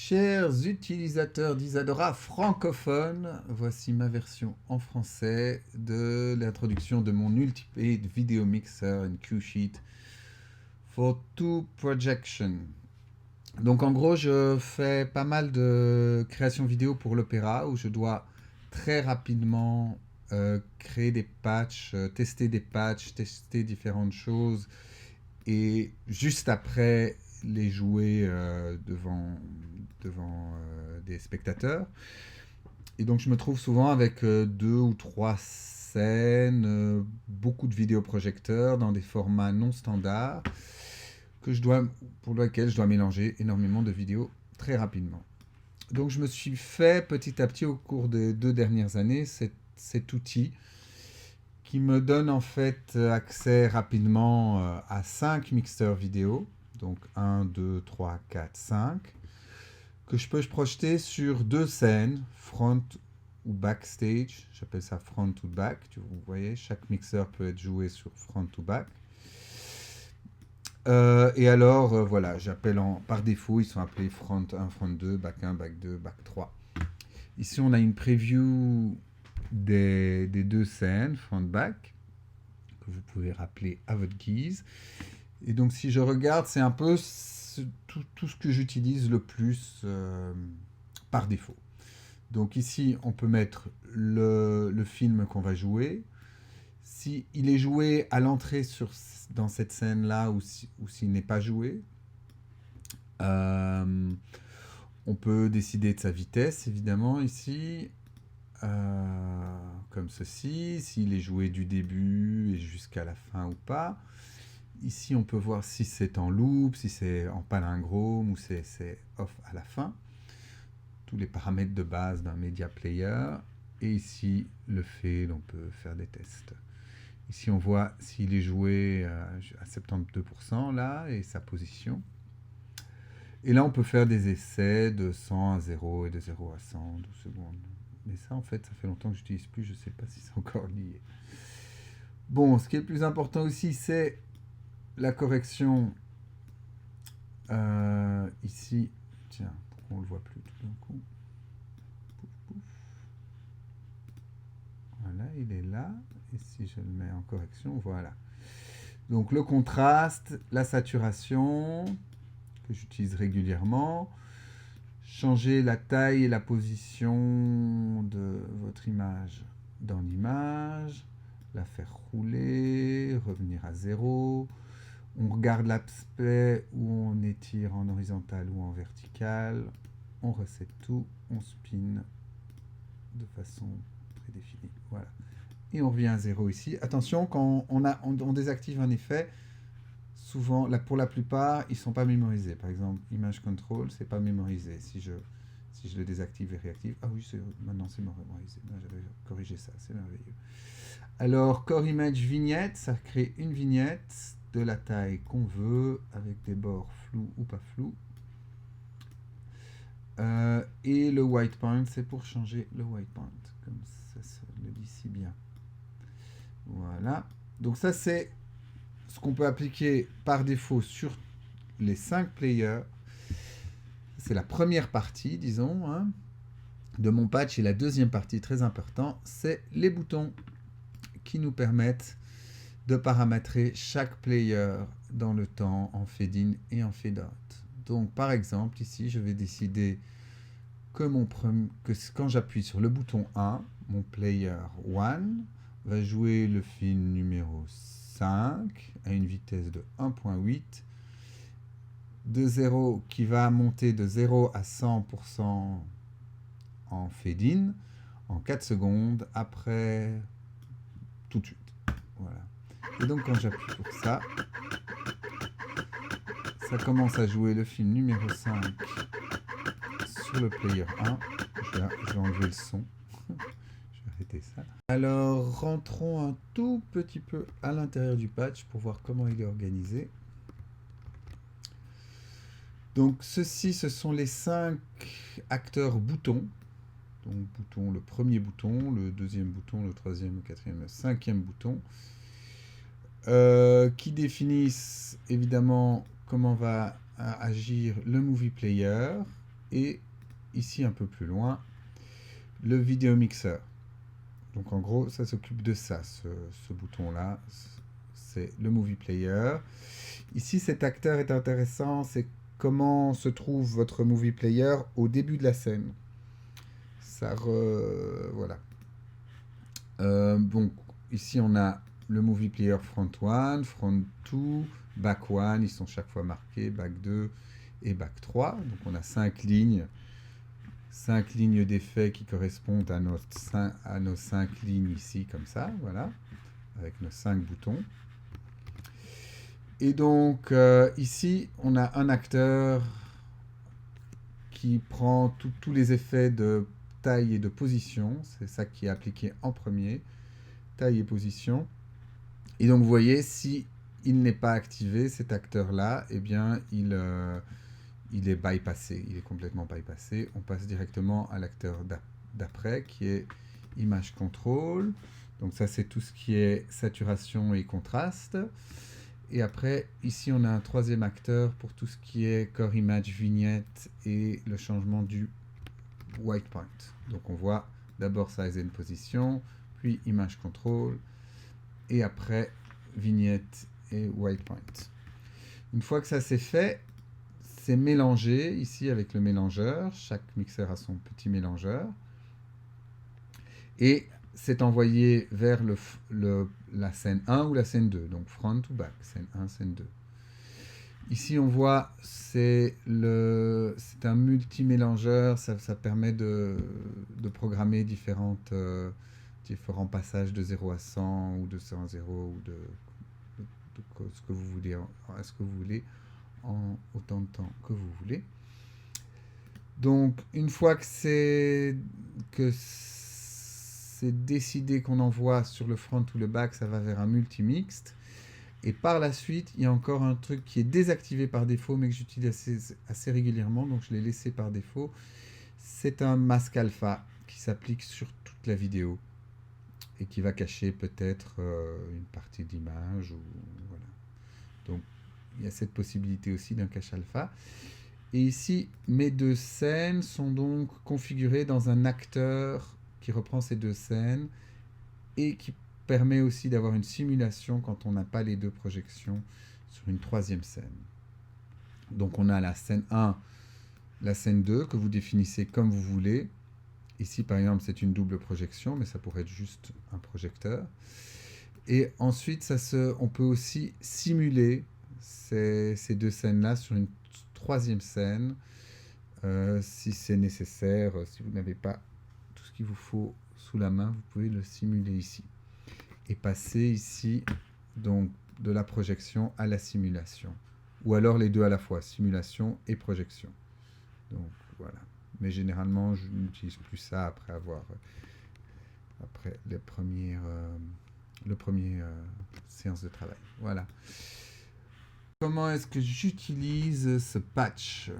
Chers utilisateurs d'Isadora francophones, voici ma version en français de l'introduction de mon Ultimate Video Mixer and Cue Sheet for Two Projection. Donc en gros, je fais pas mal de création vidéo pour l'opéra où je dois très rapidement créer des patchs, tester des patchs, tester différentes choses et juste après les jouer devant des spectateurs. Et donc je me trouve souvent avec 2 ou 3 scènes, beaucoup de vidéoprojecteurs dans des formats non standards pour lesquels je dois mélanger énormément de vidéos très rapidement. Donc je me suis fait petit à petit au cours des 2 dernières années cet outil qui me donne en fait accès rapidement à 5 mixeurs vidéo, donc 1, 2, 3, 4, 5, que je peux projeter sur 2 scènes, front ou backstage. J'appelle ça front ou back. Vous voyez, chaque mixeur peut être joué sur front ou back. Et alors, voilà, par défaut, ils sont appelés front 1, front 2, back 1, back 2, back 3. Ici, on a une preview des 2 scènes, front-back, que vous pouvez rappeler à votre guise. Et donc, si je regarde, c'est un peu tout ce que j'utilise le plus par défaut. Donc ici, on peut mettre le film qu'on va jouer. Si il est joué à l'entrée dans cette scène-là ou s'il n'est pas joué, on peut décider de sa vitesse, évidemment, ici. Comme ceci, s'il est joué du début et jusqu'à la fin ou pas. Ici, on peut voir si c'est en loop, si c'est en palindrome ou c'est off à la fin. Tous les paramètres de base d'un media player. Et ici, le fade, on peut faire des tests. Ici, on voit s'il est joué à 72% là et sa position. Et là, on peut faire des essais de 100 à 0 et de 0 à 100, 12 secondes. Mais ça, en fait, ça fait longtemps que je n'utilise plus. Je ne sais pas si c'est encore lié. Bon, ce qui est le plus important aussi, c'est la correction. Ici, tiens, pourquoi on ne le voit plus tout d'un coup? Pouf, pouf. Voilà, il est là. Et si je le mets en correction, voilà. Donc le contraste, la saturation, que j'utilise régulièrement. Changer la taille et la position de votre image dans l'image, la faire rouler, revenir à 0. On regarde l'aspect où on étire en horizontal ou en vertical. On reset tout, on spin de façon prédéfinie. Voilà. Et on revient à 0 ici. Attention, quand on désactive un effet, souvent, pour la plupart, ils ne sont pas mémorisés. Par exemple, Image Control, c'est pas mémorisé. Si je le désactive et réactive, ah oui, maintenant c'est mémorisé. J'avais corrigé ça, c'est merveilleux. Alors, Core Image Vignette, ça crée une vignette de la taille qu'on veut, avec des bords flous ou pas flous. Et le white point, c'est pour changer le white point, comme ça se le dit si bien. Voilà. Donc ça, c'est ce qu'on peut appliquer par défaut sur les 5 players. C'est la première partie, disons, de mon patch. Et la deuxième partie, très important, c'est les boutons qui nous permettent de paramétrer chaque player dans le temps en fade-in et en fade-out. Donc, par exemple, ici, je vais décider que quand j'appuie sur le bouton 1, mon player 1 va jouer le film numéro 5 à une vitesse de 1.8, de 0 qui va monter de 0 à 100% en fade-in en 4 secondes après tout de suite. Voilà. Et donc quand j'appuie pour ça, ça commence à jouer le film numéro 5 sur le player 1. Je vais enlever le son. Je vais arrêter ça. Alors rentrons un tout petit peu à l'intérieur du patch pour voir comment il est organisé. Donc ceci, ce sont les 5 acteurs boutons. Donc le premier bouton, le deuxième bouton, le troisième, le quatrième, le cinquième bouton, qui définissent évidemment comment va agir le movie player. et ici un peu plus loin, le vidéo mixeur. Donc en gros, ça s'occupe de ça, ce bouton-là, c'est le movie player. Ici, cet acteur est intéressant, c'est comment se trouve votre movie player au début de la scène. Voilà. Donc ici, on a le movie player front 1, front 2, back 1, ils sont chaque fois marqués, back 2 et back 3. Donc on a 5 lignes d'effets qui correspondent à nos 5 lignes ici, comme ça, voilà, avec nos 5 boutons. Et donc, ici, on a un acteur qui prend tous les effets de taille et de position. C'est ça qui est appliqué en premier, taille et position. Et donc, vous voyez, si il n'est pas activé, cet acteur-là, eh bien, il est bypassé, il est complètement bypassé. On passe directement à l'acteur d'après, qui est Image Control. Donc ça, c'est tout ce qui est saturation et contraste. Et après, ici, on a un troisième acteur pour tout ce qui est Core Image, Vignette et le changement du White Point. Donc on voit d'abord Size and Position, puis Image Control, et après Vignette et White Point. Une fois que ça c'est fait, c'est mélangé ici avec le mélangeur. Chaque mixeur a son petit mélangeur. Et c'est envoyé vers la scène 1 ou la scène 2. Donc front ou back, scène 1, scène 2. Ici, on voit, c'est un multi-mélangeur. Ça permet de programmer différents passages de 0 à 100 ou de 100 à 0 ou de ce que vous voulez. Est-ce que vous voulez en autant de temps que vous voulez. Donc, une fois que c'est décidé qu'on envoie sur le front ou le back, ça va vers un multi-mixte. Et par la suite, il y a encore un truc qui est désactivé par défaut, mais que j'utilise assez régulièrement, donc je l'ai laissé par défaut. C'est un masque alpha qui s'applique sur toute la vidéo et qui va cacher peut-être une partie d'image. Voilà. Donc, il y a cette possibilité aussi d'un cache alpha. Et ici, mes deux scènes sont donc configurées dans un acteur qui reprend ces deux scènes et qui permet aussi d'avoir une simulation quand on n'a pas les deux projections sur une troisième scène. Donc on a la scène 1, la scène 2 que vous définissez comme vous voulez. Ici par exemple c'est une double projection, mais ça pourrait être juste un projecteur. Et ensuite on peut aussi simuler ces deux scènes-là sur une troisième scène, si c'est nécessaire, si vous n'avez pas tout ce qu'il vous faut sous la main, vous pouvez le simuler ici. Et passer ici, donc, de la projection à la simulation. Ou alors les deux à la fois, simulation et projection. Donc, voilà. Mais généralement, je n'utilise plus ça après le premier séance de travail. Voilà. Comment est-ce que j'utilise ce patch ?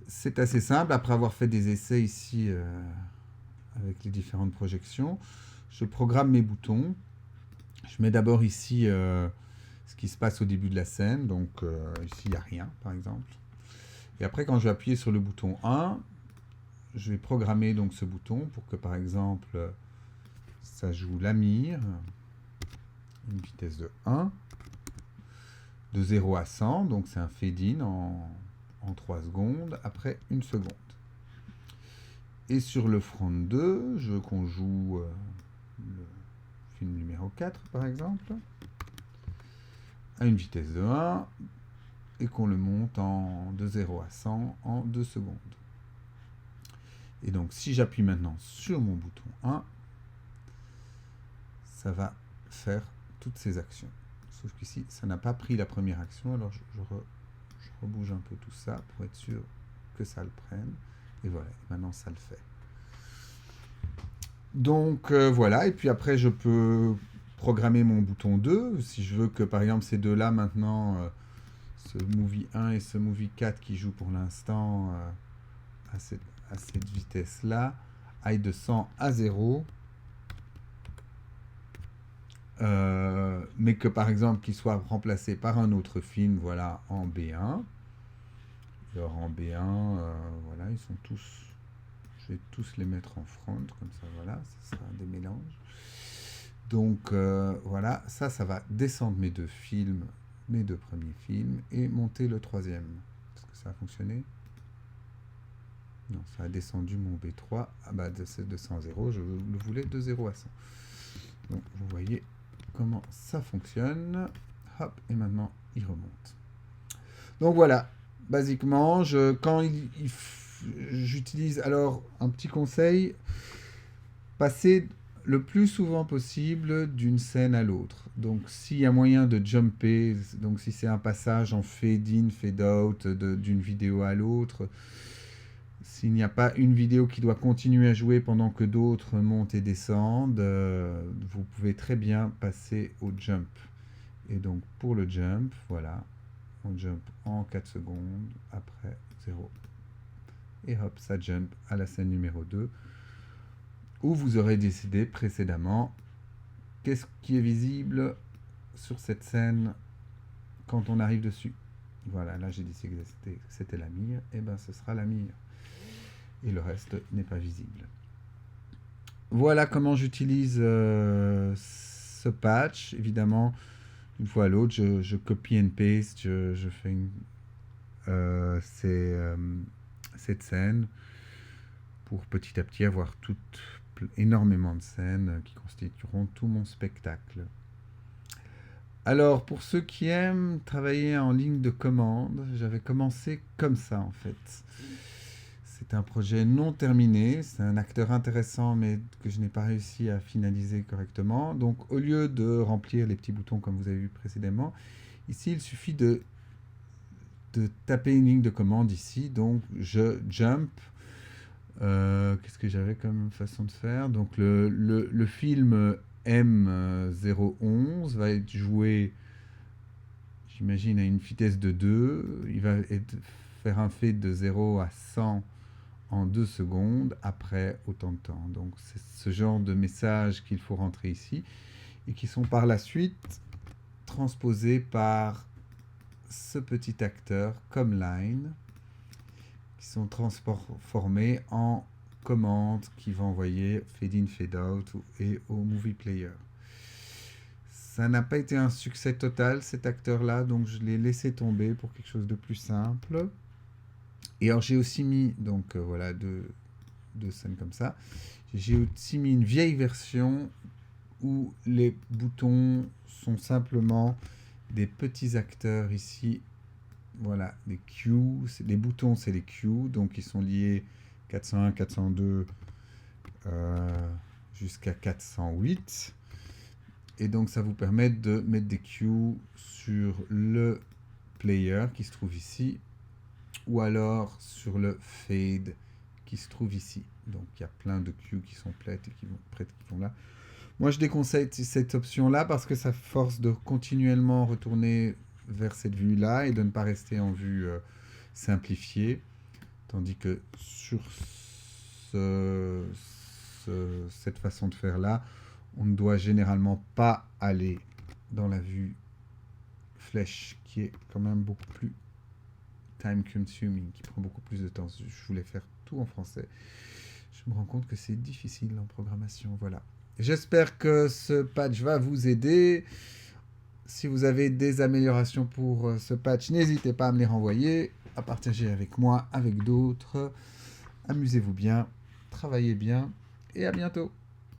C'est assez simple. Après avoir fait des essais ici avec les différentes projections, je programme mes boutons. Je mets d'abord ici ce qui se passe au début de la scène. Donc ici, il n'y a rien, par exemple. Et après, quand je vais appuyer sur le bouton 1, je vais programmer donc ce bouton pour que, par exemple, ça joue la mire, une vitesse de 1, de 0 à 100. Donc c'est un fade-in en 3 secondes, après 1 seconde. Et sur le front 2, je veux qu'on joue le film numéro 4, par exemple, à une vitesse de 1, et qu'on le monte de 0 à 100 en 2 secondes. Et donc, si j'appuie maintenant sur mon bouton 1, ça va faire toutes ces actions. Sauf qu'ici, ça n'a pas pris la première action, alors je rebouge un peu tout ça pour être sûr que ça le prenne. Et voilà, maintenant ça le fait. Donc voilà, et puis après je peux programmer mon bouton 2, si je veux que par exemple ces deux-là maintenant, ce Movie 1 et ce Movie 4 qui jouent pour l'instant à cette vitesse-là, aillent de 100 à 0. Mais que par exemple qu'il soit remplacé par un autre film, voilà, en B1. Et or en B1, voilà, ils sont tous... Je vais tous les mettre en front, comme ça, voilà, ça sera des mélanges. Donc, voilà, ça va descendre mes deux films, mes deux premiers films, et monter le troisième. Est-ce que ça a fonctionné? Non, ça a descendu mon B3 de 100 à 0, je le voulais de 0 à 100. Donc, vous voyez comment ça fonctionne. Hop, et maintenant, il remonte. Donc, voilà, basiquement, quand j'utilise, alors, un petit conseil, passer le plus souvent possible d'une scène à l'autre. Donc, s'il y a moyen de jumper, donc si c'est un passage en fade-in, fade-out d'une vidéo à l'autre, s'il n'y a pas une vidéo qui doit continuer à jouer pendant que d'autres montent et descendent, vous pouvez très bien passer au jump. Et donc, pour le jump, voilà, on jump en 4 secondes, après 0. Et hop, ça jump à la scène numéro 2, où vous aurez décidé précédemment qu'est-ce qui est visible sur cette scène quand on arrive dessus. Voilà, là j'ai décidé que c'était la mire, et ben ce sera la mire. Et le reste n'est pas visible. Voilà comment j'utilise ce patch. Évidemment, une fois à l'autre, je copie and paste, je fais cette scène pour petit à petit avoir énormément de scènes qui constitueront tout mon spectacle. Alors, pour ceux qui aiment travailler en ligne de commande, j'avais commencé comme ça en fait. C'est un projet non terminé, c'est un acteur intéressant mais que je n'ai pas réussi à finaliser correctement. Donc, au lieu de remplir les petits boutons comme vous avez vu précédemment, ici il suffit de taper une ligne de commande ici. Donc, je jump. Qu'est-ce que j'avais comme façon de faire? Donc, le film M011 va être joué, j'imagine, à une vitesse de 2. Il va faire un fade de 0 à 100 en 2 secondes après autant de temps. Donc, c'est ce genre de message qu'il faut rentrer ici et qui sont par la suite transposés par ce petit acteur comme line, qui sont transformés en commandes qui vont envoyer fade in, fade out et au movie player. Ça n'a pas été un succès total cet acteur-là, donc je l'ai laissé tomber pour quelque chose de plus simple. Et alors j'ai aussi mis, donc voilà, deux scènes comme ça. J'ai aussi mis une vieille version où les boutons sont simplement des petits acteurs ici. Voilà, les queues, les boutons c'est les queues, donc ils sont liés 401, 402 jusqu'à 408. Et donc ça vous permet de mettre des queues sur le player qui se trouve ici, ou alors sur le fade qui se trouve ici. Donc il y a plein de queues qui sont prêtes et qui vont là. Moi je déconseille cette option là parce que ça force de continuellement retourner vers cette vue là et de ne pas rester en vue simplifiée, tandis que sur cette façon de faire là, on ne doit généralement pas aller dans la vue flèche qui est quand même beaucoup plus time consuming, qui prend beaucoup plus de temps. Je voulais faire tout en français. Je me rends compte que c'est difficile en programmation. Voilà. J'espère que ce patch va vous aider. Si vous avez des améliorations pour ce patch, n'hésitez pas à me les renvoyer, à partager avec moi, avec d'autres. Amusez-vous bien, travaillez bien et à bientôt.